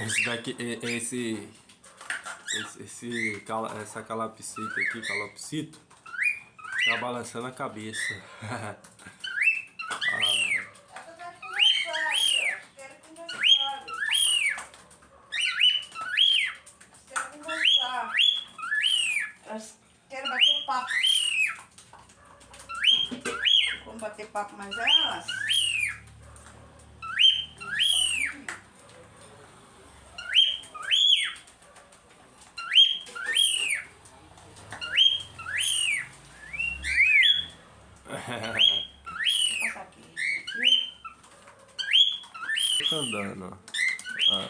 Esse daqui, essa calopsita aqui, calopsita, tá balançando a cabeça. Ela tá conversando aí, ó. Quero conversar. Quero conversar. Elas querem bater papo. Vamos bater papo mais elas? Vou passar aqui. Fica andando, ó.